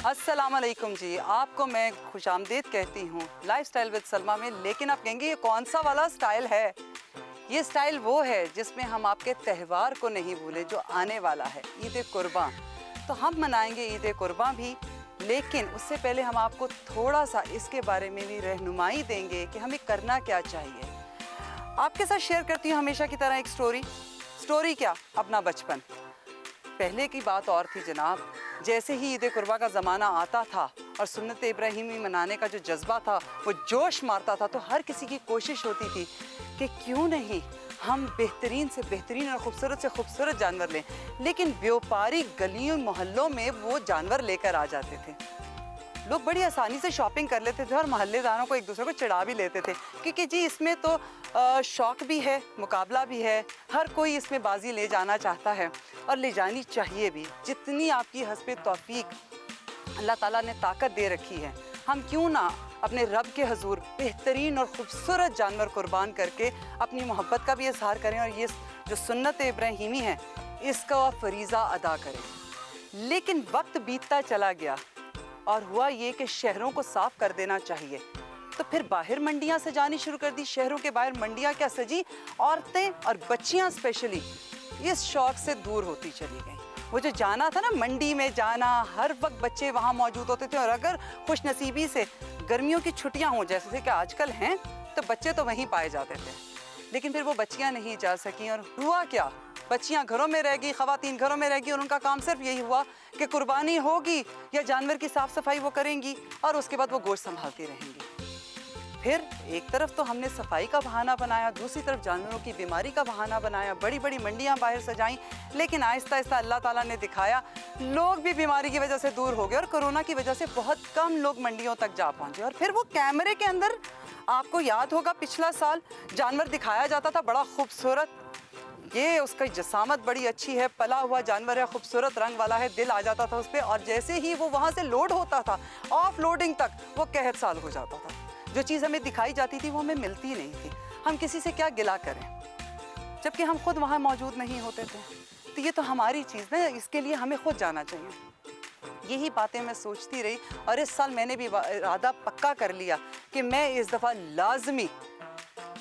अस्सलामुअलैकुम जी, आपको मैं खुशामदीद कहती हूँ लाइफस्टाइल विद सलमा में। लेकिन आप कहेंगे ये कौन सा वाला स्टाइल है? ये स्टाइल वो है जिसमें हम आपके त्यौहार को नहीं भूले जो आने वाला है, ईद कुर्बान। तो हम मनाएंगे ईद कुर्बान भी, लेकिन उससे पहले हम आपको थोड़ा सा इसके बारे में भी रहनुमाई देंगे कि हमें करना क्या चाहिए। आपके साथ शेयर करती हूँ हमेशा की तरह एक स्टोरी क्या, अपना बचपन। पहले की बात और थी जनाब, जैसे ही ईद कुर्बा का ज़माना आता था और सुन्नत इब्राहिमी मनाने का जो जज्बा था वो जोश मारता था, तो हर किसी की कोशिश होती थी कि क्यों नहीं हम बेहतरीन से बेहतरीन और ख़ूबसूरत से खूबसूरत जानवर लें। लेकिन व्यापारी गलियों मोहल्लों में वो जानवर लेकर आ जाते थे। लोग बड़ी आसानी से शॉपिंग कर लेते थे और मोहल्लेदारों को एक दूसरे को चिढ़ा भी लेते थे, क्योंकि जी इसमें तो शौक़ भी है, मुकाबला भी है, हर कोई इसमें बाजी ले जाना चाहता है और ले जानी चाहिए भी। जितनी आपकी हस्बे तौफीक अल्लाह ताला ने ताकत दे रखी है, हम क्यों ना अपने रब के हजूर बेहतरीन और ख़ूबसूरत जानवर कुर्बान करके अपनी मोहब्बत का भी इजहार करें और ये जो सुन्नत इब्राहिमी है इसका फरीज़ा अदा करें। लेकिन वक्त बीतता चला गया और हुआ ये कि शहरों को साफ़ कर देना चाहिए, तो फिर बाहर मंडियाँ सजानी शुरू कर दी। शहरों के बाहर मंडियाँ क्या सजी, औरतें और बच्चियाँ स्पेशली इस शौक़ से दूर होती चली गईं। वो जो जाना था ना मंडी में जाना, हर वक्त बच्चे वहाँ मौजूद होते थे और अगर खुश नसीबी से गर्मियों की छुट्टियाँ हों जैसे कि आजकल हैं, तो बच्चे तो वहीं पाए जाते थे। लेकिन फिर वो बच्चियाँ नहीं जा सकीं और हुआ क्या, बच्चियाँ घरों में रह गई, ख़वातीन घरों में रह गई और उनका काम सिर्फ यही हुआ कि कुर्बानी होगी या जानवर की साफ़ सफाई वो करेंगी और उसके बाद वो गोश्त संभालती रहेंगी। फिर एक तरफ तो हमने सफाई का बहाना बनाया, दूसरी तरफ जानवरों की बीमारी का बहाना बनाया, बड़ी बड़ी मंडियाँ बाहर सजाईं। लेकिन आहिस्ता आहिस्ता अल्लाह ताला ने दिखाया, लोग भी बीमारी की वजह से दूर हो गए और कोरोना की वजह से बहुत कम लोग मंडियों तक जा पहुँचे। और फिर वो कैमरे के अंदर, आपको याद होगा पिछला साल जानवर दिखाया जाता था बड़ा खूबसूरत, ये उसकी जसामत बड़ी अच्छी है, पला हुआ जानवर है, खूबसूरत रंग वाला है, दिल आ जाता था उस पर। और जैसे ही वो वहाँ से लोड होता था, ऑफ लोडिंग तक वो कहत साल हो जाता था। जो चीज़ हमें दिखाई जाती थी वो हमें मिलती नहीं थी। हम किसी से क्या गिला करें जबकि हम खुद वहाँ मौजूद नहीं होते थे। तो ये तो हमारी चीज़ है, इसके लिए हमें खुद जाना चाहिए। यही बातें मैं सोचती रही और इस साल मैंने भी इरादा पक्का कर लिया कि मैं इस दफ़ा लाजमी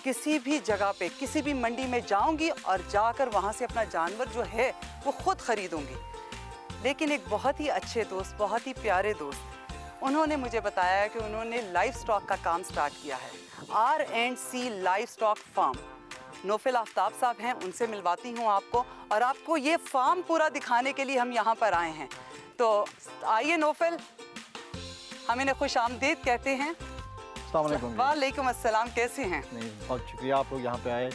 किसी भी जगह पे, किसी भी मंडी में जाऊंगी और जाकर वहाँ से अपना जानवर जो है वो ख़ुद ख़रीदूँगी। लेकिन एक बहुत ही अच्छे दोस्त, बहुत ही प्यारे दोस्त, उन्होंने मुझे बताया कि उन्होंने लाइफ स्टॉक का काम स्टार्ट किया है, R&C life stock farm. Naufil Aftab Sahab हैं, उनसे मिलवाती हूँ आपको और आपको ये फार्म पूरा दिखाने के लिए हम यहाँ पर आए हैं। तो आइए नौफिल, हम इन्हें खुश आमदीद कहते हैं। वालेकुम अस्सलाम, कैसे हैं? नहीं, बहुत शुक्रिया आप लोग यहाँ पे आए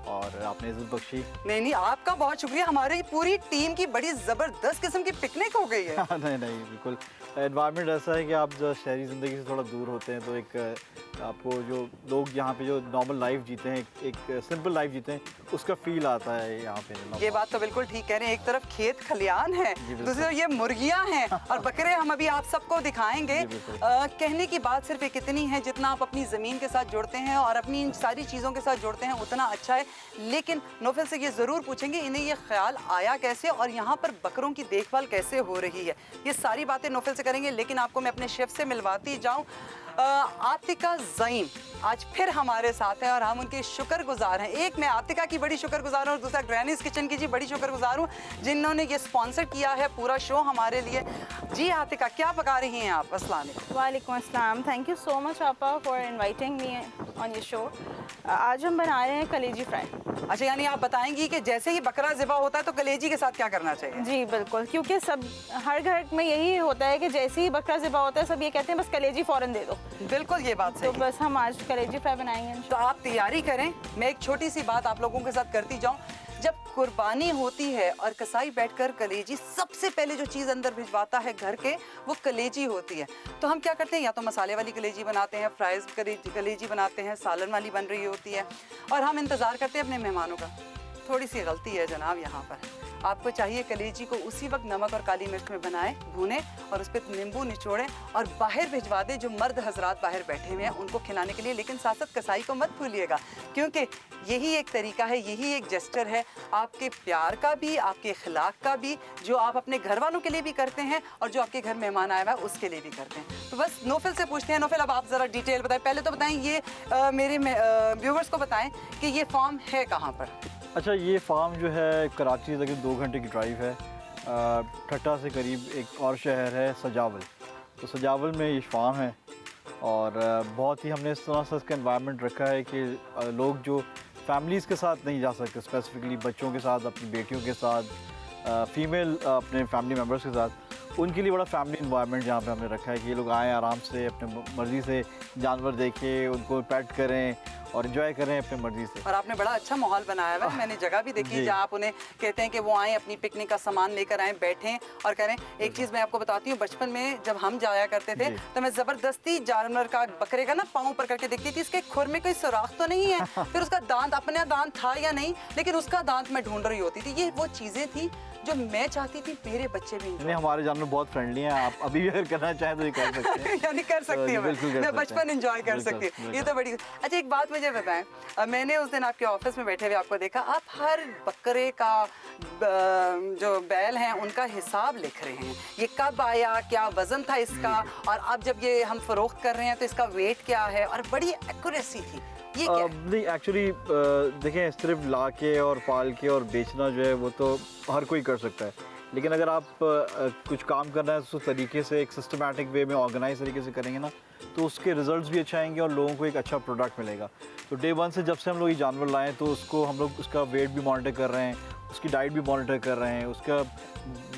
और आपने इज़्ज़त बख्शी। नहीं, आपका बहुत शुक्रिया, हमारी पूरी टीम की बड़ी ज़बरदस्त किस्म की पिकनिक हो गई है। नहीं बिल्कुल, एनवायरनमेंट ऐसा है कि आप जो शहरी ज़िंदगी से थोड़ा दूर होते हैं तो एक आपको जो लोग यहाँ पे जो नॉर्मल लाइफ जीते हैं, एक सिंपल लाइफ जीते हैं, उसका फील आता है यहाँ पे। ये बात तो बिल्कुल ठीक कह रहे हैं, एक तरफ खेत खलियान है, दूसरी तरफ ये मुर्गियाँ हैं और बकरे हम अभी आप सबको दिखाएंगे। कहने की बात सिर्फ एक इतनी है, जितना आप अपनी ज़मीन के साथ जुड़ते हैं और अपनी इन सारी चीज़ों के साथ जुड़ते हैं उतना अच्छा है। लेकिन नौफिल से ये ज़रूर पूछेंगे इन्हें ये ख्याल आया कैसे और यहाँ पर बकरों की देखभाल कैसे हो रही है, ये सारी बातें नौफिल से करेंगे। लेकिन आपको मैं अपने शेफ़ से मिलवाती जाऊँ। आतिका ज़ईम आज फिर हमारे साथ हैं और हम उनके शुक्रगुजार हैं। एक मैं आतिका की बड़ी शुक्रगुजार हूँ और दूसरा ग्रैनीज़ किचन की जी बड़ी शुक्रगुजार हूँ जिन्होंने ये स्पॉन्सर किया है पूरा शो हमारे लिए। जी आतिका, क्या पका रही हैं आप? अस्सलाम वालेकुम। वालेकुम अस्सलाम, थैंक यू सो मच आपा for inviting me on your show. आज हम बना रहे हैं कलेजी फ्राई। अच्छा, यानी आप बताएंगी कि जैसे ही बकरा ज़िबा होता है तो कलेजी के साथ क्या करना चाहिए? जी बिल्कुल, क्योंकि सब हर घर में यही होता है कि जैसे ही बकरा ज़िबा होता है सब ये कहते हैं बस कलेजी फ़ौरन दे दो। बिल्कुल, ये बात तो सही। बस हम आज कलेजी फ्राई बनाएंगे। तो आप तैयारी करें, मैं एक छोटी सी बात आप लोगों के साथ करती जाऊं। जब कुर्बानी होती है और कसाई बैठकर कलेजी सबसे पहले जो चीज़ अंदर भिजवाता है घर के, वो कलेजी होती है। तो हम क्या करते हैं, या तो मसाले वाली कलेजी बनाते हैं, फ्राइज कलेजी बनाते हैं, सालन वाली बन रही होती है, और हम इंतज़ार करते हैं अपने मेहमानों का। थोड़ी सी गलती है जनाब यहाँ पर। आपको चाहिए कलेजी को उसी वक्त नमक और काली मिर्च में बनाएं, भूनें और उस पर नींबू निचोड़ें और बाहर भिजवा दें। जो मर्द हजरात बाहर बैठे हुए हैं उनको खिलाने के लिए, लेकिन साथ साथ कसाई को मत भूलिएगा, क्योंकि यही एक तरीका है, यही एक जेस्चर है आपके प्यार का भी, आपके अखलाक का भी, जो आप अपने घर वालों के लिए भी करते हैं और जो आपके घर मेहमान आया हुआ है उसके लिए भी करते हैं। तो बस नौफिल से पूछते हैं। नौफिल, अब आप ज़रा डिटेल बताएं। पहले तो बताएं, ये मेरे व्यूवर्स को बताएं कि ये फार्म है कहाँ पर? अच्छा, ये फार्म जो है कराची से तकरीबन 2 घंटे की ड्राइव है। ठट्टा से करीब एक और शहर है सजावल, तो सजावल में ये फार्म है। और बहुत ही हमने इस तरह से इसका एनवायरनमेंट रखा है कि लोग जो फैमिलीज़ के साथ नहीं जा सकते, स्पेसिफिकली बच्चों के साथ, अपनी बेटियों के साथ, फीमेल अपने फैमिली मेम्बर्स के साथ, उनके लिए बड़ा फैमिली एनवायरनमेंट यहाँ पे हमने रखा है कि ये लोग आएँ आराम से अपने मर्ज़ी से जानवर देखें, उनको पेट करें और एंजॉय करें अपनी मर्जी से। और आपने बड़ा अच्छा माहौल बनाया हुआ है। मैंने जगह भी देखी जहाँ आप उन्हें कहते हैं कि वो आएँ, अपनी पिकनिक का सामान लेकर आएँ, बैठें और करें। एक चीज़ मैं आपको बताती हूँ, बचपन में जब हम जाया करते थे तो मैं ज़बरदस्ती जानवर का, बकरे का ना पाँव ऊपर करके देखती थी, इसके खुर में कोई सुराख तो नहीं है, फिर उसका दांत, अपना दांत था या नहीं, लेकिन उसका दांत मैं ढूंढ रही होती थी। ये वो चीज़ें थी जो मैं चाहती थी मेरे बच्चे भी। नहीं, हमारे जानवर बहुत फ्रेंडली हैं, आप अभी भी अगर करना चाहें तो ये कर सकते हैं। यानी कर सकती हूँ मैं बचपन एंजॉय कर सकती हूँ। ये तो बड़ी अच्छा। एक बात मुझे बताएं, मैंने उस दिन आपके ऑफिस में बैठे हुए आपको देखा, आप हर बकरे का जो बैल हैं उनका हिसाब लिख रहे हैं। ये कब आया, क्या वजन था इसका, और अब जब ये हम फरोख्त कर रहे हैं तो इसका वेट क्या है, और बड़ी एक्यूरेसी थी। ये क्या है? नहीं, एक्चुअली देखें, सिर्फ ला के और पाल के और बेचना जो है वो तो हर कोई कर सकता है, लेकिन अगर आप कुछ काम करना है तो उस तरीके से एक सिस्टमैटिक वे में ऑर्गेनाइज तरीके से करेंगे ना, तो उसके रिजल्ट्स भी अच्छा आएंगे और लोगों को एक अच्छा प्रोडक्ट मिलेगा। तो डे 1 से जब से हम लोग ये जानवर लाएँ तो उसको हम लोग उसका वेट भी मॉनिटर कर रहे हैं, उसकी डाइट भी मॉनिटर कर रहे हैं, उसका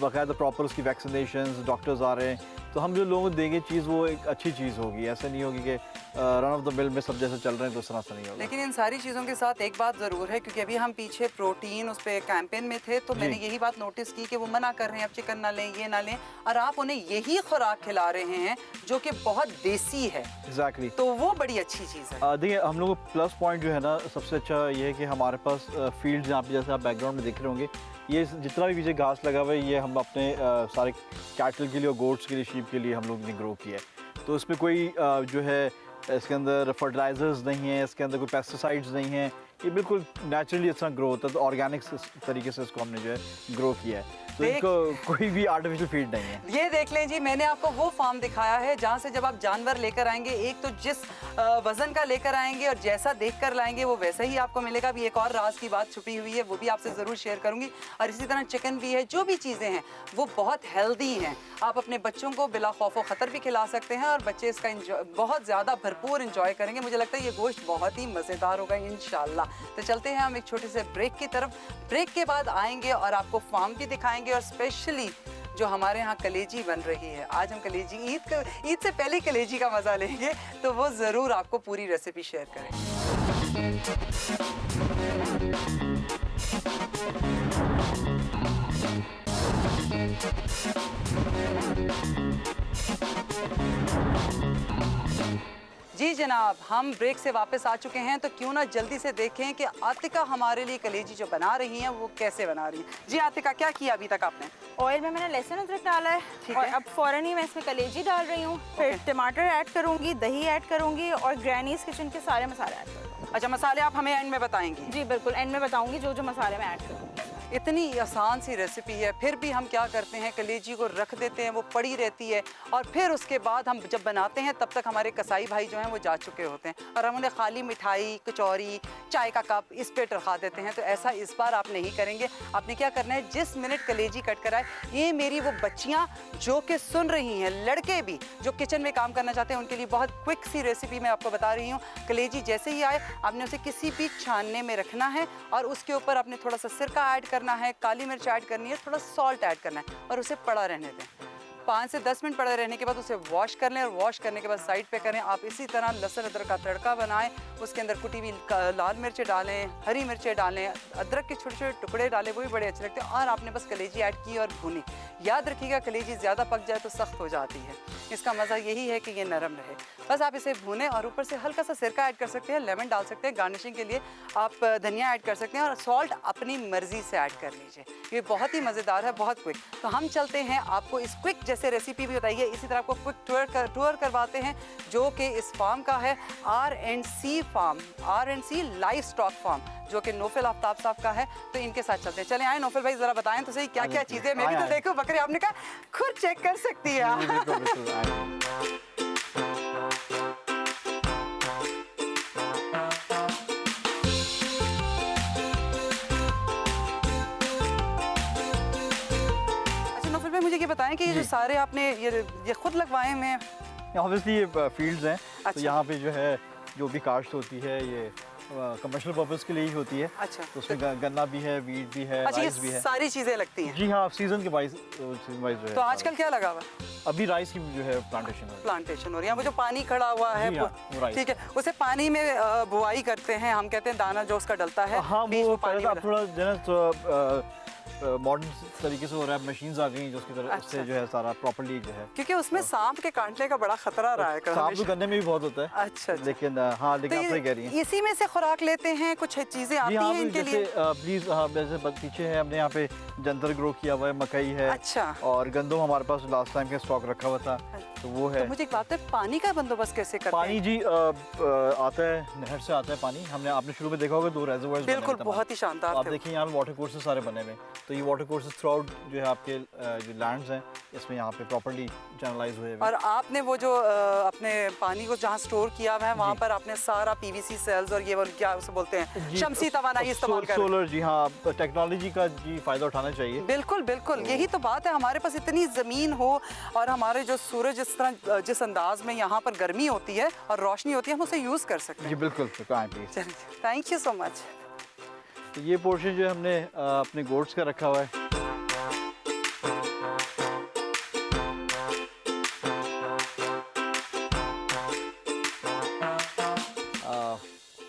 बाकायदा प्रॉपर उसकी वैक्सीनेशन, डॉक्टर्स आ रहे हैं, तो हम जो लोगों को देंगे चीज़ वो एक अच्छी चीज़ होगी। ऐसा नहीं होगी कि रन ऑफ द मिल में सब जैसे चल रहे हैं तो उस तरह से नहीं होगा। लेकिन इन सारी चीज़ों के साथ एक बात ज़रूर है, क्योंकि अभी हम पीछे प्रोटीन उस पर कैंपेन में थे, तो मैंने यही बात नोटिस की कि वो मना कर रहे हैं, अब चिकन ना लें, ये ना लें, और आप उन्हें यही खुराक खिला रहे हैं जो कि बहुत देसी है। एग्जैक्टली, तो वो बड़ी अच्छी चीज़ है। देखिए, हम लोग प्लस पॉइंट जो है ना सबसे अच्छा ये है कि हमारे पास फील्ड जहाँ पे जैसे आप बैकग्राउंड में देख रहे होंगे, ये जितना भी पीछे घास लगा हुआ है ये हम अपने सारे कैटल के लिए और गोट्स के लिए, शीप के लिए हम लोग ने ग्रो किया है। तो इसमें कोई जो है इसके अंदर फर्टिलाइजर्स नहीं है, इसके अंदर कोई पेस्टिसाइड्स नहीं है, ये बिल्कुल नेचुरली इतना ग्रो होता है। तो ऑर्गेनिक तरीके से इसको हमने जो है ग्रो किया है, तो इनको कोई भी आर्टिफिशियल फीड नहीं है। ये देख लें जी, मैंने आपको वो फार्म दिखाया है जहाँ से जब आप जानवर लेकर आएंगे, एक तो जिस वजन का लेकर आएंगे और जैसा देख कर लाएंगे वो वैसा ही आपको मिलेगा। अभी एक और राज की बात छुपी हुई है, वो भी आपसे ज़रूर शेयर करूंगी। और इसी तरह चिकन भी है, जो भी चीज़ें हैं वो बहुत हेल्दी हैं। आप अपने बच्चों को बिला खौफ व ख़तर भी खिला सकते हैं और बच्चे इसका बहुत ज़्यादा भरपूर इंजॉय करेंगे। मुझे लगता है ये गोश्त बहुत ही मज़ेदार होगा इंशाल्लाह। तो चलते हैं हम एक छोटे से ब्रेक की तरफ। ब्रेक के बाद आएंगे और आपको फार्म भी दिखाएंगे, और स्पेशली जो हमारे यहाँ कलेजी बन रही है। आज हम कलेजी ईद से पहले कलेजी का मज़ा लेंगे, तो वो ज़रूर आपको पूरी रेसिपी शेयर करेंगे। जी जनाब, हम ब्रेक से वापस आ चुके हैं, तो क्यों ना जल्दी से देखें कि आतिका हमारे लिए कलेजी जो बना रही हैं वो कैसे बना रही हैं। जी आतिका, क्या किया अभी तक आपने? ऑयल में मैंने लहसुन अदरक डाला है ठीक और है। अब फ़ौरन ही मैं इसमें कलेजी डाल रही हूँ, फिर टमाटर ऐड करूँगी, दही ऐड करूँगी और ग्रैनीज़ किचन के सारे मसाले ऐड करूँगी। अच्छा, मसाले आप हमें एंड में बताएंगी? जी बिल्कुल, एंड में बताऊँगी जो जो मसाले मैं ऐड करूँगी। इतनी आसान सी रेसिपी है, फिर भी हम क्या करते हैं, कलेजी को रख देते हैं, वो पड़ी रहती है, और फिर उसके बाद हम जब बनाते हैं तब तक हमारे कसाई भाई जो हैं वो जा चुके होते हैं, और हम उन्हें खाली मिठाई, कचौरी चाय का कप इस पे रखा देते हैं। तो ऐसा इस बार आप नहीं करेंगे। आपने क्या करना है, जिस मिनट कलेजी कट कर आए, ये मेरी वो बच्चियाँ जो कि सुन रही हैं, लड़के भी जो किचन में काम करना चाहते हैं, उनके लिए बहुत क्विक सी रेसिपी मैं आपको बता रही हूँ। कलेजी जैसे ही आए, आपने उसे किसी भी छानने में रखना है और उसके ऊपर आपने थोड़ा सा सिरका ऐड करना है, काली मिर्च ऐड करनी है, थोड़ा सॉल्ट ऐड करना है और उसे पड़ा रहने दें। 5 से 10 मिनट पड़े रहने के बाद उसे वॉश कर लें और वॉश करने के बाद साइड पे करें। आप इसी तरह लहसुन अदरक का तड़का बनाएं, उसके अंदर कुटी हुई लाल मिर्चें डालें, हरी मिर्चें डालें, अदरक के छोटे छोटे टुकड़े डालें, वो भी बड़े अच्छे लगते हैं। और आपने बस कलेजी ऐड की और भूनी। याद रखिएगा, कलेजी ज़्यादा पक जाए तो सख्त हो जाती है। इसका मज़ा यही है कि ये नरम रहे। बस आप इसे भूनें और ऊपर से हल्का सा सिरका ऐड कर सकते हैं, लेमन डाल सकते हैं, गार्निशिंग के लिए आप धनिया ऐड कर सकते हैं और सॉल्ट अपनी मर्ज़ी से ऐड कर लीजिए। ये बहुत ही मज़ेदार है, बहुत क्विक। तो हम चलते हैं, आपको इस क्विक जैसे रेसिपी भी बताइए, इसी तरह आपको क्विक टूर करवाते हैं जो कि इस फार्म का है, R&C farm, R&C live stock farm, जो कि नौफल आफ्ताब साहब का है। तो इनके साथ चलते हैं। चले आए नौफल भाई, ज़रा बताएं तो सही क्या क्या चीज़ें। मैं भी तो देखूं बकरी, आपने कहा खुद चेक कर सकती है। अच्छा नौफल भाई, मुझे ये बताएं कि ये जो सारे आपने ये खुद लगवाए हुए हैं। ऑब्वियसली ये फील्ड्स हैं, तो अच्छा। यहाँ पे जो है जो भी काश्त होती है ये कमर्शियल पर्पस के लिए ही होती है। अच्छा। तो उसमें गन्ना भी है, वीट भी है, अच्छा, राइस भी ये है। सारी चीज़ें लगती हैं। जी हाँ, सीजन के वाइज जो है। तो आजकल क्या लगा हुआ है? अभी राइस की जो है प्लांटेशन हो रही है। प्लांटेशन हो रही है। वो जो पानी खड़ा हुआ है, जी हाँ, वो राइस। ठीक है, उसे पानी में बुआई करते हैं, हम कहते हैं दाना जो उसका डलता है। हाँ, बीज वो पानी पहले में थोड़ा जो है तो मॉडर्न तरीके से हो रहा है, मशीन्स आ गई हैं जो उसकी तरह अच्छा। उससे जो है सारा प्रॉपर्ली जो है। क्योंकि उसमें सांप के काटने का बड़ा खतरा रहा है सांप तो गन्ने में भी बहुत होता है। अच्छा, अच्छा। लेकिन हाँ, तो लेकिन आप सही कह रही हैं। इसी में से खुराक लेते हैं, कुछ चीजें आती जी हाँ, हैं इनके जैसे लिए। प्लीज हाँ, वैसे पीछे है हमने यहाँ पे जंतर ग्रो किया हुआ है, मकई है। अच्छा। और गंदम हमारे पास लास्ट टाइम का स्टॉक रखा हुआ था, तो वो है। तो मुझे एक बात है, पानी का बंदोबस्त कैसे करते पानी हैं? जी आता है, नहर से आता है पानी। हमने आपने शुरू में देखा होगा 2 रेजर्वायर्स बने हुए बिल्कुल, थे। बहुत ही शानदार आप थे। देखिए यहाँ वाटर कोर्सेज सारे बने हुए हैं। तो ये वाटर कोर्सेज थ्रू आउट जो है आपके जो लैंड्स हैं, इसमें यहाँ पे प्रॉपर्ली चैनलाइज हुए हैं। और आपने वो जो अपने पानी को जहाँ स्टोर किया हुआ है, वहाँ पर आपने सारा PVC सेल्स और ये वो क्या उसे बोलते हैं, जी, शमसी तवानाई इस्तेमाल कर। सोलर, जी हाँ, टेक्नोलॉजी का जी फ़ायदा उठाना चाहिए। बिल्कुल बिल्कुल, यही तो बात है। हमारे पास इतनी ज़मीन हो और हमारे जो सूरज जिस अंदाज में यहाँ पर गर्मी होती है और रोशनी होती है, हम उसे यूज़ कर सकते जी हैं। बिल्कुल, प्लीज। चलिए, थैंक यू सो मच। तो ये पोर्शन जो हमने अपने गोट्स का रखा हुआ है।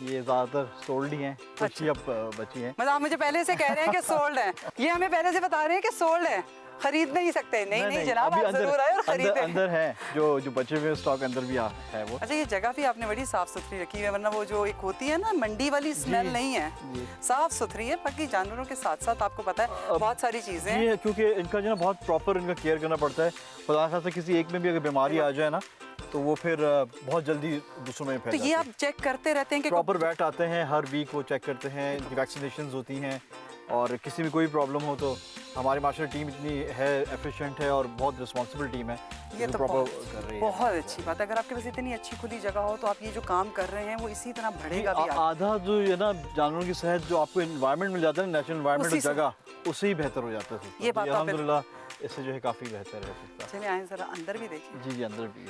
ये ज़्यादातर सोल्ड ही हैं, कुछ ही अब बची हैं। मतलब आप मुझे पहले से कह रहे हैं कि सोल्ड है, ये हमें पहले से बता रहे हैं कि सोल्ड है, खरीद नहीं सकते। नहीं जनाब, अभी आप जरूर आए और खरीदें। अंदर है जो बचे हुए स्टॉक अंदर भी है वो। अच्छा, ये जगह भी आपने बड़ी साफ सुथरी रखी है, वरना वो जो एक होती है ना मंडी वाली स्मेल नहीं है, साफ सुथरी है। बाकी जानवरों के साथ साथ आपको पता है बहुत सारी चीजें हैं। ये क्योंकि इनका जो है बहुत प्रॉपर इनका केयर करना पड़ता है। खुदा खासा किसी एक में भी अगर बीमारी आ जाए ना, तो वो फिर बहुत जल्दी दूसरों में फैल तो जाती ये है। आप चेक करते रहते हैं कि प्रॉपर वेट आते हैं हर वीक, वो चेक करते हैं, वैक्सीनेशंस होती हैं, और किसी भी कोई प्रॉब्लम हो तो हमारी मार्शल टीम इतनी है, एफिशिएंट है और बहुत रिस्पॉन्सिबल टीम है, ये तो प्रॉपर कर रही है। बहुत अच्छी बात है। अगर आपके पास इतनी अच्छी खुली जगह हो तो आप ये जो काम कर रहे हैं वो इसी तरह बढ़ेगा भी आगे। आधा जो है ना जानवरों की सेहत, जो आपको एनवायरनमेंट मिल जाता है, नेचुरल एनवायरनमेंट उसी से- जगह, उससे ही बेहतर हो जाता है। ये बात आप अल्हम्दुलिल्लाह इससे जो है काफ़ी बेहतर है। चलिए आए जरा अंदर भी देखिए। जी अंदर भी।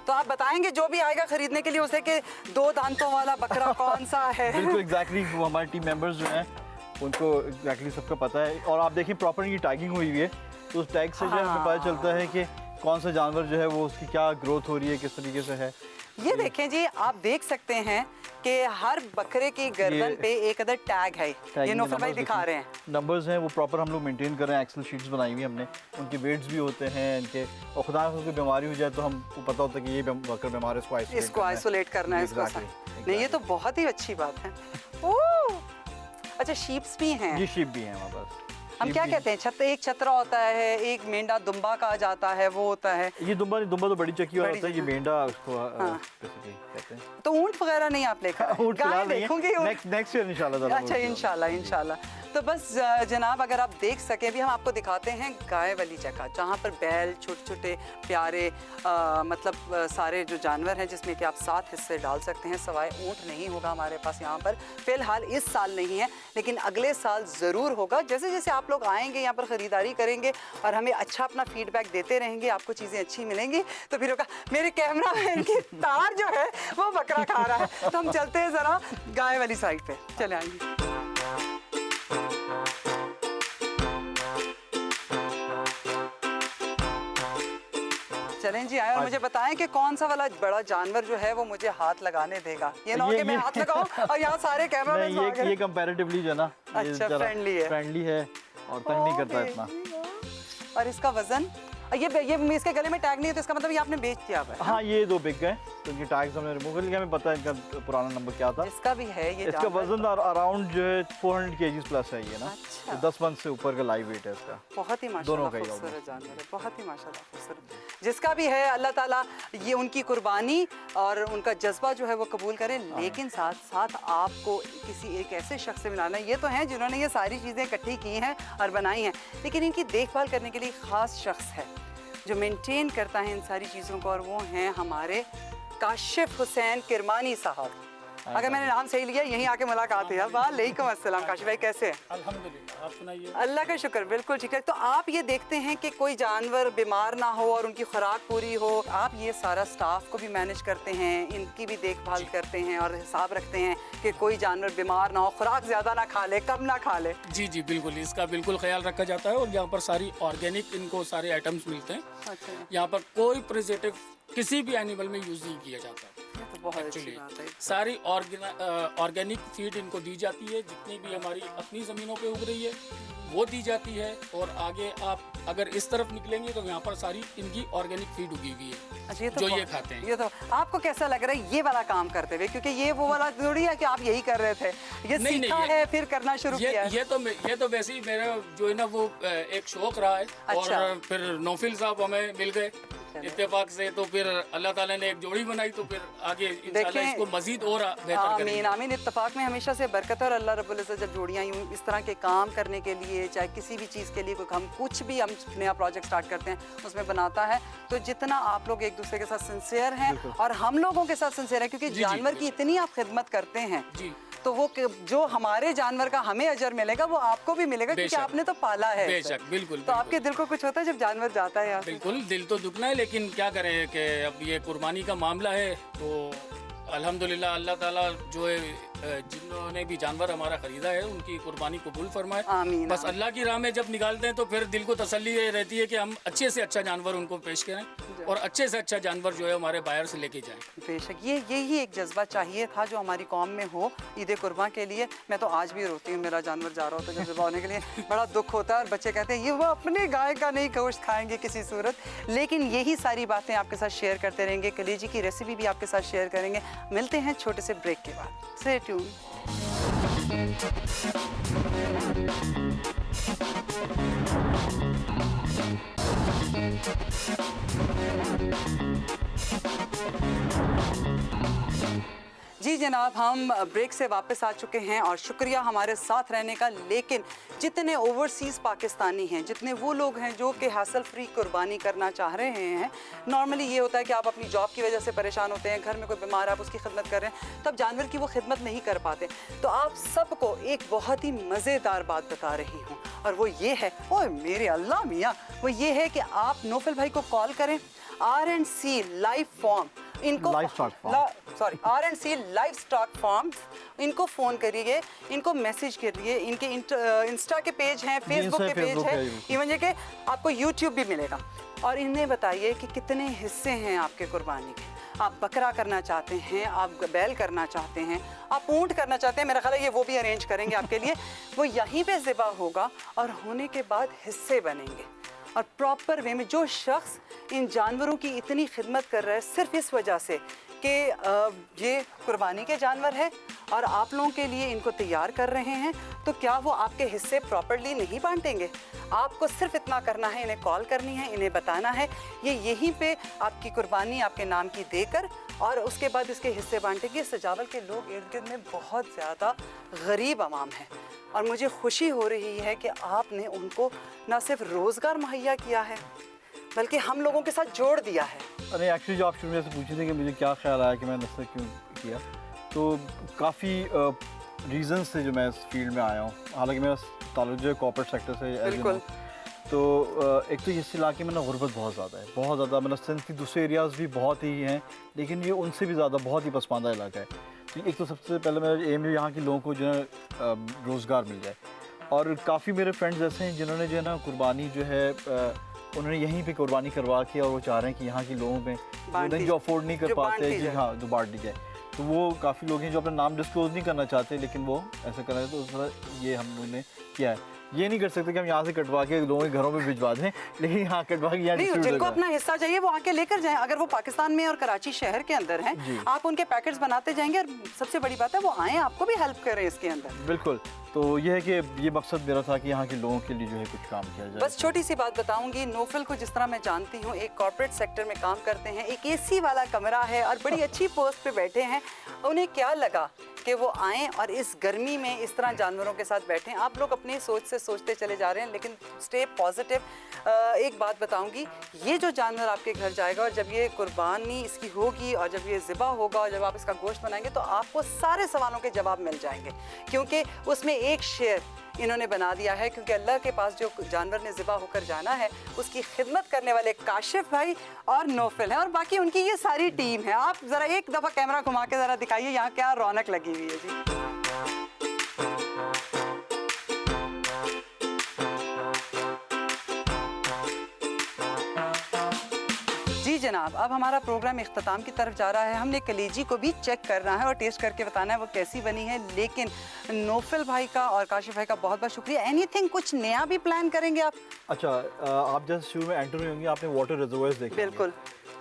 तो आप बताएंगे जो भी आएगा खरीदने के लिए उसे कि 2 दांतों वाला बकरा कौन सा है? बिल्कुल एग्जैक्टली, वो हमारे टीम मेंबर्स जो हैं उनको एग्जैक्टली सबका पता है। और आप देखें प्रॉपर ये टैगिंग हुई हुई है, तो उस टैग से जो है हमें पता चलता है कि कौन सा जानवर जो है वो उसकी क्या ग्रोथ हो रही है, किस तरीके से है। ये देखें जी, आप देख सकते हैं कि हर बकरे की गर्दन पे एक अदर टैग है। ये नौफल भाई दिखा रहे हैं। नंबर्स हैं वो प्रॉपर हम लोग मेंटेन कर रहे हैं, एक्सेल शीट्स बनाई हुई हमने, उनके वेट्स भी होते हैं इनके, और खुदा को कोई बीमारी हो जाए तो हमको पता होता है कि ये बकरा बीमार है, इसको आइसोलेट करना है, इसको Exactly, नहीं, ये तो बहुत ही अच्छी बात है। ओह, अच्छा, शीप्स भी हैं। जी शीप भी हैं हमारे पास। हम क्या कहते हैं, एक छतरा होता है, एक मेंढा दुम्बा कहा जाता है, वो होता है। ये दुम्बा तो बड़ी चक्की बड़ी होता है, ये चक्की। मेंढा उसको बेसिकली कहते हैं। तो ऊंट वगैरह नहीं आप लेकर? ऊँट गाय फिलहाल नहीं है, देखूंगी ऊँट। नेक्स्ट ईयर इंशाल्लाह। अच्छा, इंशाल्लाह। तो तो बस जनाब, अगर आप देख सकें, भी हम आपको दिखाते हैं गाय वाली जगह जहाँ पर बैल, छोटे छोटे प्यारे मतलब सारे जो जानवर हैं जिसमें कि आप 7 हिस्से डाल सकते हैं। सवाए ऊँट नहीं होगा हमारे पास यहाँ पर फ़िलहाल, इस साल नहीं है, लेकिन अगले साल ज़रूर होगा। जैसे जैसे आप लोग आएंगे यहाँ पर ख़रीदारी करेंगे और हमें अच्छा अपना फीडबैक देते रहेंगे, आपको चीज़ें अच्छी मिलेंगी, तो फिर होगा मेरे कैमरा मैन की तार जो है वो बकरा खा रहा है। तो हम चलते हैं ज़रा गाय वाली साइड पे, चले आएंगे। चलें जी, आए और मुझे बताएं कि कौन सा वाला बड़ा जानवर जो है वो मुझे हाथ लगाने देगा। ये ना हो कि मैं हाथ लगाऊं और यहाँ सारे कैमरा ये कंपैरेटिवली जो है ना, अच्छा फ्रेंडली है और तंग नहीं करता इतना। और इसका वजन, ये इसके गले में टैग नहीं है, तो इसका मतलब ये आपने बेच दिया हुआ है। हाँ, ये 2 बिक गए, तो इनके टैग्स हमने रिमूव कर लिया। हमें पता है इनका पुराना नंबर क्या था। इसका भी है ये, इसका वजन अराउंड जो है 400 kg प्लस है ये ना। अच्छा। तो 10 मंथ से ऊपर का लाइव वेट है इसका। बहुत ही दोनों माशाल्लाह का ही खूबसूरत जानवर है, बहुत ही माशाल्लाह खूबसूरत। जिसका भी है, अल्लाह ताला ये उनकी कुर्बानी और उनका जज्बा जो है वो कबूल करें। लेकिन साथ साथ आपको किसी एक ऐसे शख्स से मिलाना, ये तो हैं जिन्होंने ये सारी चीज़ें इकट्ठी की हैं और बनाई हैं, लेकिन इनकी देखभाल करने के लिए ख़ास शख्स है जो मेंटेन करता है इन सारी चीज़ों को, और वो हैं हमारे काशिफ हुसैन किरमानी साहब। अगर मैंने नाम सही लिया, यहीं आके मुलाकात है। वालेकुम अस्सलाम। काशिफ भाई कैसे हैं? अल्हम्दुलिल्लाह, आप सुनाइए। अल्लाह का शुक्र, बिल्कुल ठीक है। तो आप ये देखते हैं कि कोई जानवर बीमार ना हो और उनकी खुराक पूरी हो, आप ये सारा स्टाफ को भी मैनेज करते हैं, इनकी भी देखभाल करते हैं और हिसाब रखते हैं कि कोई जानवर बीमार ना हो, खुराक ज़्यादा ना खा ले, कम ना खा ले। जी जी बिल्कुल, इसका बिल्कुल ख्याल रखा जाता है और यहाँ पर सारी ऑर्गेनिक इनको सारे आइटम्स मिलते हैं। अच्छा, यहाँ पर कोई प्रिजर्वेटिव किसी भी एनिमल में यूज़ नहीं किया जाता। ये तो बहुत अच्छी Actually, बात है। सारी ऑर्गेनिक फीड इनको दी जाती है, जितनी भी हमारी अपनी ज़मीनों पे उग रही है वो दी जाती है। और आगे आप अगर इस तरफ निकलेंगे तो यहाँ पर सारी इनकी ऑर्गेनिक फीड उगी हुई है। अच्छा, ये तो जो ये खाते हैं। ये तो आपको कैसा लग रहा है ये वाला काम करते हुए? क्योंकि ये वो वाला थोड़ी है कि आप यही कर रहे थे, ये नहीं, सीखा है फिर करना शुरू किया है। ये तो वैसे ही मेरा जो है ना वो एक शौक रहा है। अच्छा। और फिर नौफिल साहब हमें मिल गए इत्तेफाक से, तो फिर अल्लाह ताला ने एक जोड़ी बनाई, तो फिर आगे इंशाल्लाह इसको मजीद और बेहतर करेंगे। आमीन आमीन। इत्तेफाक में हमेशा से बरकत है और अल्लाह रब्बुल इज़्ज़त जब जोड़ियाँ यूँ इस तरह के काम करने के लिए, चाहे किसी भी चीज़ के लिए कोई हम कुछ भी हम नया प्रोजेक्ट स्टार्ट करते हैं उसमें बनाता है, तो जितना आप लोग एक दूसरे के साथ सिंसियर हैं और हम लोगों के साथ सिंसियर हैं, क्योंकि जानवर की इतनी आप खिदमत करते हैं, तो वो जो हमारे जानवर का हमें अजर मिलेगा वो आपको भी मिलेगा, क्योंकि आपने तो पाला है। बेशक, बिल्कुल। तो आपके दिल को कुछ होता है जब जानवर जाता है यहाँ से? बिल्कुल, दिल तो दुखना है, लेकिन क्या करें कि अब ये कुर्बानी का मामला है, तो अल्हम्दुलिल्लाह अल्लाह ताला जो है जिन्होंने भी जानवर हमारा खरीदा है उनकी कुर्बानी कबूल फरमाए। आमीन। बस अल्लाह की राह में जब निकालते हैं तो फिर दिल को तसल्ली ये रहती है कि हम अच्छे से अच्छा जानवर उनको पेश करें और अच्छे से अच्छा जानवर जो है हमारे बायर से लेके जाएं। बेशक, यही एक जज्बा चाहिए था जो हमारी कौम में हो ईद कुर्बान के लिए। मैं तो आज भी रोती हूँ, मेरा जानवर जा रहा होता है जज्बा होने के लिए, बड़ा दुख होता है। और बच्चे कहते हैं ये वो अपने गाय का नहीं गोश्त खाएंगे किसी सूरत। लेकिन यही सारी बातें आपके साथ शेयर करते रहेंगे, कलेजी की रेसिपी भी आपके साथ शेयर करेंगे। मिलते हैं छोटे से ब्रेक के बाद। Stay tuned. जी जनाब, हम ब्रेक से वापस आ चुके हैं और शुक्रिया हमारे साथ रहने का। लेकिन जितने ओवरसीज़ पाकिस्तानी हैं, जितने वो लोग हैं जो कि हासिल फ्री कुर्बानी करना चाह रहे हैं, नॉर्मली ये होता है कि आप अपनी जॉब की वजह से परेशान होते हैं, घर में कोई बीमार है, आप उसकी खिदमत कर रहे हैं, तब जानवर की वो खिदमत नहीं कर पाते। तो आप सबको एक बहुत ही मज़ेदार बात बता रही हूँ, और वो ये है, ओए मेरे अल्लाह मियाँ, वो ये है कि आप नौफल भाई को कॉल करें। R&C लाइफ फॉर्म, इनको R&C लाइफ स्टॉक फार्म, इनको फ़ोन करिए, इनको मैसेज करिए। इनके इंस्टा के पेज हैं, फेसबुक के पेज है, इवन ये कि आपको यूट्यूब भी मिलेगा। और इन्हें बताइए कि कितने हिस्से हैं आपके कुर्बानी के। आप बकरा करना चाहते हैं, आप बैल करना चाहते हैं, आप ऊँट करना चाहते हैं, मेरा ख्याल है ये वो भी अरेंज करेंगे आपके लिए। वो यहीं पे ज़िबा होगा और होने के बाद हिस्से बनेंगे और प्रॉपर वे में। जो शख्स इन जानवरों की इतनी खिदमत कर रहा है सिर्फ इस वजह से कि ये कुर्बानी के जानवर है और आप लोगों के लिए इनको तैयार कर रहे हैं, तो क्या वो आपके हिस्से प्रॉपर्ली नहीं बांटेंगे? आपको सिर्फ इतना करना है, इन्हें कॉल करनी है, इन्हें बताना है, ये यहीं पे आपकी कुर्बानी आपके नाम की देकर और उसके बाद इसके हिस्से बांटेंगे। सजावल के लोग इर्द गिर्द में बहुत ज़्यादा गरीब आवाम हैं और मुझे खुशी हो रही है कि आपने उनको न सिर्फ रोज़गार मुहैया किया है बल्कि हम लोगों के साथ जोड़ दिया है। अरे एक्चुअली जो आप शुरू में से पूछे थे कि मुझे क्या ख्याल आया कि मैं नस्ल क्यों किया, तो काफ़ी रीज़न्स थे जो मैं इस फील्ड में आया हूँ। हालांकि मेरा ताल्लुक जो है कॉर्पोरेट सेक्टर से as you बिल्कुल। know, तो एक तो इस इलाके में ना गुर्बत बहुत ज़्यादा है, बहुत ज़्यादा। मतलब सिंध की दूसरे एरियाज़ भी बहुत ही हैं लेकिन ये उनसे भी ज़्यादा बहुत ही पसमानदा इलाका है। तो एक तो सबसे पहले मेरा एम है यहाँ के लोगों को जो है रोज़गार मिल जाए, और काफ़ी मेरे फ्रेंड्स ऐसे हैं जिन्होंने जो है ना कुर्बानी जो है उन्होंने यहीं पे कुर्बानी करवा के, और वो चाह रहे हैं कि यहाँ के लोगों में जो अफोर्ड नहीं कर पाते जी, हाँ, जो बांट दी जाए। तो वो काफ़ी लोग हैं जो अपना नाम डिस्क्लोज नहीं करना चाहते लेकिन वो ऐसा कर रहे हैं। तो उस तरह ये हम लोगों ने किया है। ये नहीं कर सकते कि हम यहाँ से कटवा के लोगों के घरों में भिजवा दें, लेकिन यहाँ कटवा के यहाँ नहीं, distribute जिनको करना है। अपना हिस्सा चाहिए वो आके लेकर जाएं। अगर वो पाकिस्तान में और कराची शहर के अंदर हैं, आप उनके पैकेट्स बनाते जाएंगे और सबसे बड़ी बात है वो आएँ आपको भी हेल्प करें इसके अंदर। बिल्कुल। तो ये है कि ये मकसद मेरा था कि यहाँ के लोगों के लिए जो है कुछ काम किया जाए। बस छोटी सी बात बताऊंगी, नोफल को जिस तरह मैं जानती हूँ, एक कॉर्पोरेट सेक्टर में काम करते हैं, एक एसी वाला कमरा है और बड़ी अच्छी पोस्ट पे बैठे हैं। उन्हें क्या लगा कि वो आएँ और इस गर्मी में इस तरह जानवरों के साथ बैठें। आप लोग अपनी सोच से सोचते चले जा रहे हैं लेकिन स्टे पॉजिटिव। एक बात बताऊंगी, ये जो जानवर आपके घर जाएगा और जब ये कुर्बानी इसकी होगी और जब ये ज़िबा होगा और जब आप इसका गोश्त बनाएंगे तो आपको सारे सवालों के जवाब मिल जाएंगे, क्योंकि उसमें एक शेर इन्होंने बना दिया है। क्योंकि अल्लाह के पास जो जानवर ने ज़िबा होकर जाना है उसकी खिदमत करने वाले काशिफ भाई और नोफल हैं और बाकी उनकी ये सारी टीम है। आप ज़रा एक दफ़ा कैमरा घुमा के ज़रा दिखाइए यहाँ क्या रौनक लगी हुई है जी। जी जनाब, अब हमारा प्रोग्राम इख्तिताम की तरफ जा रहा है। हमने कलेजी को भी चेक करना है और टेस्ट करके बताना है वो कैसी बनी है। लेकिन नोफल भाई का और काशिफ भाई का बहुत बहुत शुक्रिया। एनीथिंग कुछ नया भी प्लान करेंगे आप? अच्छा, आप जैसे शुरू में एंटर हुई होंगी आपने वाटर रिजर्वायर्स देखे। बिल्कुल।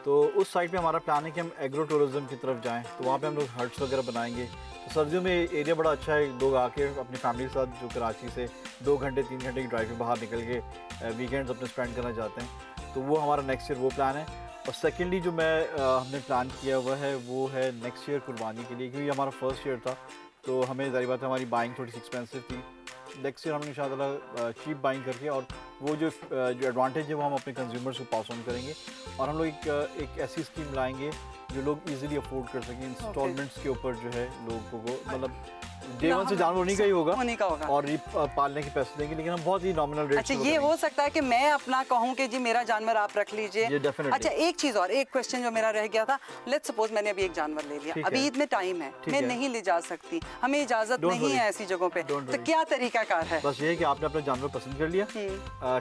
तो उस साइड पे हमारा प्लान है कि हम एग्रो टूरिज्म की तरफ जाएं, तो वहाँ पे हम लोग हट्स वगैरह बनाएंगे। तो सर्दियों में एरिया बड़ा अच्छा है, लोग आके अपनी फैमिली के साथ जो कराची से 2 घंटे 3 घंटे की ड्राइव में बाहर निकल के वीकेंड्स अपने स्पेंड करना चाहते हैं, तो वो हमारा नेक्स्ट ईयर वो प्लान है। और सेकेंडली जो हमने प्लान किया हुआ है वो है नेक्स्ट ईयर कुर्बानी के लिए, क्योंकि हमारा फर्स्ट ईयर था तो हमें ज़ाहिर बात है हमारी बाइंग थोड़ी सी एक्सपेंसिव थी। नेक्स्ट ईयर हमने इंशाअल्लाह चीप बाइंग करके और वो जो एडवांटेज है वो हम अपने कंज्यूमर्स को पास ऑन करेंगे और हम लोग एक ऐसी स्कीम लाएंगे जो लोग इजीली अफोर्ड कर सकें। इंस्टॉलमेंट्स के ऊपर जो है लोगों को, मतलब डे वन से जानवर उन्हीं का ही होगा, उन्हीं का होगा और ये पालने के पैसे देंगे, लेकिन हम बहुत ही नॉमिनल रेट। अच्छा, ये हो सकता है कि मैं अपना कहूँ कि जी मेरा जानवर आप रख लीजिए। ये definitely। अच्छा, एक चीज़ और, एक क्वेश्चन जो मेरा रह गया था, लेट्स सपोज मैंने अभी एक जानवर ले लिया, अभी ईद में टाइम है, मैं नहीं ले जा सकती, हमें इजाज़त नहीं है ऐसी जगहों पे, तो क्या तरीकाकार है? बस ये है कि आपने अपना जानवर पसंद कर लिया,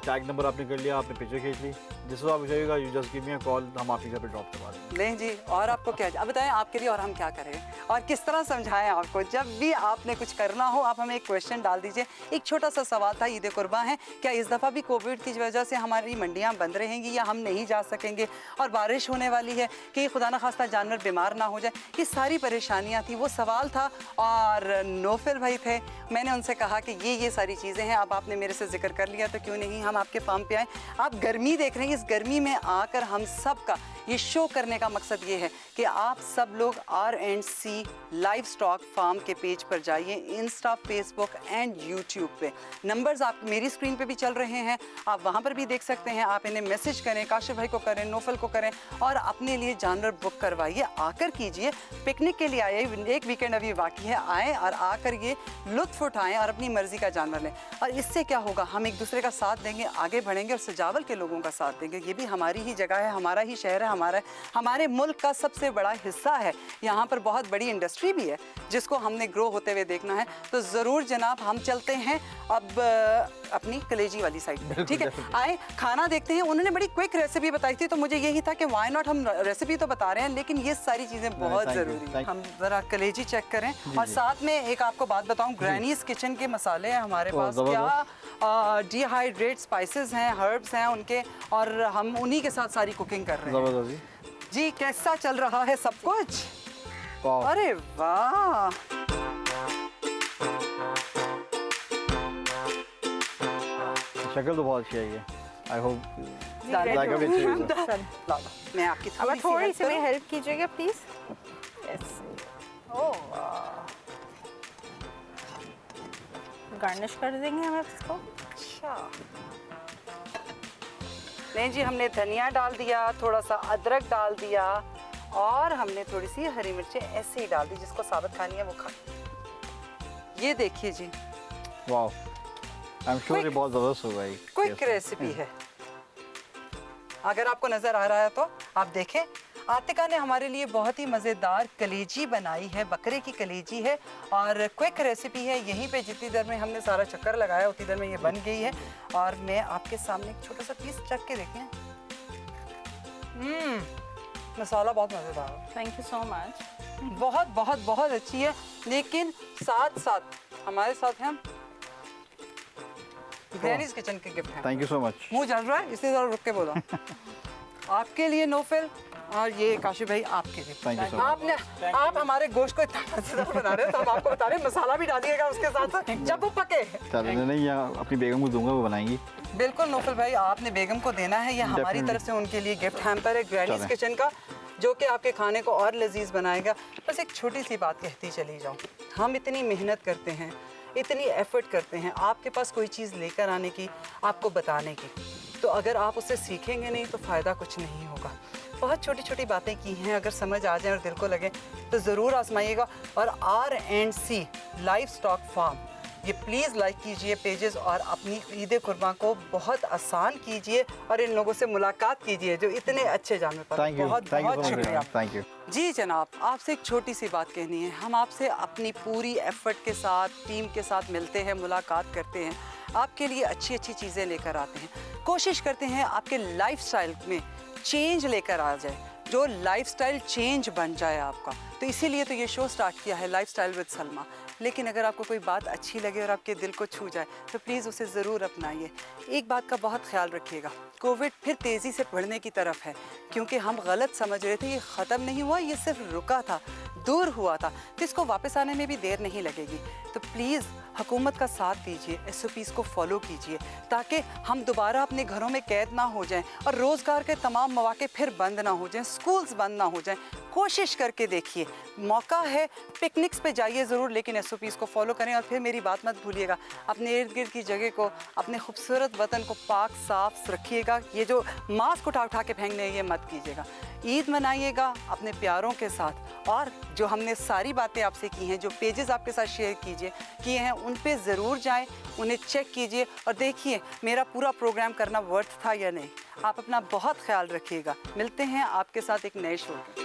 टैग नंबर आपने कर लिया, आपने पिक्चर खींच ली, जिस वक्त आप जाइएगा you just give me a call, हम आपके घर पे ड्रॉप करवा देंगे। नहीं जी, और आपको क्या, अब बताएं आपके लिए और हम क्या करें और किस तरह समझाएं आपको। जब भी आपने कुछ करना हो आप हमें एक क्वेश्चन डाल दीजिए। एक छोटा सा सवाल था, ईद कुर्बान है, क्या इस दफ़ा भी कोविड की वजह से हमारी मंडियां बंद रहेंगी या हम नहीं जा सकेंगे, और बारिश होने वाली है कि खुदा न खास्ता जानवर बीमार ना हो जाए, ये सारी परेशानियां थी। वो सवाल था और नोफल भाई थे, मैंने उनसे कहा कि ये सारी चीज़ें हैं, अब आपने मेरे से जिक्र कर लिया तो क्यों नहीं हम आपके फार्म पे आएँ। आप गर्मी देख रहे हैं, इस गर्मी में आकर हम सब का ये शो करने का मकसद ये है कि आप सब लोग R&C लाइव स्टॉक फार्म के पेज पर जाइए, इंस्टा, फेसबुक एंड यूट्यूब पे। नंबर्स आप मेरी स्क्रीन पे भी चल रहे हैं, आप वहाँ पर भी देख सकते हैं। आप इन्हें मैसेज करें, काशिफ भाई को करें, नोफल को करें और अपने लिए जानवर बुक करवाइए, आकर कीजिए। पिकनिक के लिए आए, एक वीकेंड अभी बाकी है, आएँ और आकर ये लुत्फ उठाएँ और अपनी मर्जी का जानवर लें। और इससे क्या होगा, हम एक दूसरे का साथ देंगे, आगे बढ़ेंगे और सजावल के लोगों का साथ देंगे। ये भी हमारी ही जगह है, हमारा ही शहर है, हमारे मुल्क का सबसे बड़ा हिस्सा है। यहाँ पर बहुत बड़ी इंडस्ट्री भी है जिसको हमने ग्रो होते हुए देखना है। तो ज़रूर जनाब, हम चलते हैं अब अपनी कलेजी वाली साइड, ठीक है? आए खाना देखते हैं। उन्होंने बड़ी क्विक रेसिपी बताई थी तो मुझे यही था कि व्हाई नॉट, हम रेसिपी तो बता रहे हैं लेकिन ये सारी चीज़ें बहुत ज़रूरी हैं। हम ज़रा कलेजी चेक करें और साथ में एक आपको बात बताऊँ, ग्रैनीज किचन के मसाले हैं हमारे पास, क्या डिहाइड्रेट स्पाइसेस हैं, हर्ब्स हैं उनके, और हम उन्हीं के साथ सारी कुकिंग कर रहे हैं। जी, कैसा चल रहा है सब कुछ? अरे वाह, शक्ल तो बहुत अच्छी है ये। आई होप डाल ready जाएगा भी अच्छी होगा। चल। ला लो, मैं आपकी अब थोड़ी सी help मेरी करूं? हेल्प कीजिएगा प्लीज। यस, गार्निश कर देंगे हम इसको। अच्छा, नहीं जी, हमने धनिया डाल दिया, थोड़ा सा अदरक डाल दिया और हमने थोड़ी सी हरी मिर्चें ऐसे ही डाल दी, जिसको साबुत खानी है वो खा। ये देखिए जी, वाओ, आई एम श्योर ये Quick. बहुत ज़बरदस्त होगा ये। क्विक रेसिपी है। अगर आपको नज़र आ रहा है तो आप देखें, आतिका ने हमारे लिए बहुत ही मज़ेदार कलेजी बनाई है, बकरे की कलेजी है और क्विक रेसिपी है। यहीं पे जितनी देर में हमने सारा चक्कर लगाया उतनी देर में ये बन गई है और मैं आपके सामने एक छोटा सा पीस चख के देखें। मसाला बहुत मज़ेदार है, थैंक यू सो मच। बहुत बहुत बहुत अच्छी है। लेकिन साथ साथ हमारे साथ हैं ग्रैनीज किचन के गिफ्ट हैं। Thank you so much. मुंह जल रहा है इसलिए जरा रुक के बोला। आपके लिए नोफिल और ये काशी भाई आपके लिए। Thank you so much. आप हमारे गोश्त को इतना मजेदार बना रहे हो तो हम आपको बता रहे हैं मसाला भी डालिएगा उसके साथ जब वो पके। चलो नहीं, यहाँ अपनी बेगम को दूंगा, वो बनाएंगी। बिल्कुल नोफिल भाई, आपने बेगम को देना है, ये हमारी Definitely. तरफ से उनके लिए गिफ्ट हैम्पर है ग्रैनीज चलें। किचन का, जो कि आपके खाने को और लजीज बनाएगा। बस एक छोटी सी बात कहती चली जाऊँ, हम इतनी मेहनत करते हैं, इतनी एफर्ट करते हैं आपके पास कोई चीज़ लेकर आने की, आपको बताने की, तो अगर आप उससे सीखेंगे नहीं तो फ़ायदा कुछ नहीं होगा। बहुत छोटी छोटी बातें की हैं, अगर समझ आ जाए और दिल को लगे तो ज़रूर आजमाइएगा। और R&C लाइव स्टॉक फार्म, ये प्लीज़ लाइक कीजिए पेजेस और अपनी ईद कुर्बान को बहुत आसान कीजिए और इन लोगों से मुलाकात कीजिए जो इतने अच्छे जानवर पर। थैंक यू, बहुत थैंक बहुत यू, शुक्रिया। Thank you. जी जनाब, आपसे एक छोटी सी बात कहनी है। हम आपसे अपनी पूरी एफर्ट के साथ, टीम के साथ मिलते हैं, मुलाकात करते हैं, आपके लिए अच्छी अच्छी चीज़ें लेकर आते हैं, कोशिश करते हैं आपके लाइफस्टाइल में चेंज लेकर आ जाए, जो लाइफस्टाइल चेंज बन जाए आपका। तो इसीलिए तो ये शो स्टार्ट किया है लाइफस्टाइल विद सलमा। लेकिन अगर आपको कोई बात अच्छी लगे और आपके दिल को छू जाए तो प्लीज़ उसे ज़रूर अपनाइए। एक बात का बहुत ख्याल रखिएगा, कोविड फिर तेज़ी से बढ़ने की तरफ है, क्योंकि हम गलत समझ रहे थे ये ख़त्म नहीं हुआ, ये सिर्फ रुका था, दूर हुआ था, तो इसको वापस आने में भी देर नहीं लगेगी। तो प्लीज़ हुकूमत का साथ दीजिए, SOPs को फॉलो कीजिए, ताकि हम दोबारा अपने घरों में कैद ना हो जाएं और रोज़गार के तमाम मौके फिर बंद ना हो जाएं, स्कूल्स बंद ना हो जाएं। कोशिश करके देखिए, मौका है, पिकनिक्स पे जाइए ज़रूर, लेकिन SOPs को फॉलो करें। और फिर मेरी बात मत भूलिएगा, अपने इर्द गिर्द की जगह को, अपने खूबसूरत वतन को पाक साफ रखिएगा। ये जो मास्क उठा उठा के फेंकने ये मत कीजिएगा। ईद मनाइएगा अपने प्यारों के साथ, और जो हमने सारी बातें आपसे की हैं, जो पेजेस आपके साथ शेयर किए हैं, उन पे ज़रूर जाएं, उन्हें चेक कीजिए और देखिए मेरा पूरा प्रोग्राम करना वर्थ था या नहीं। आप अपना बहुत ख्याल रखिएगा। मिलते हैं आपके साथ एक नए शो में।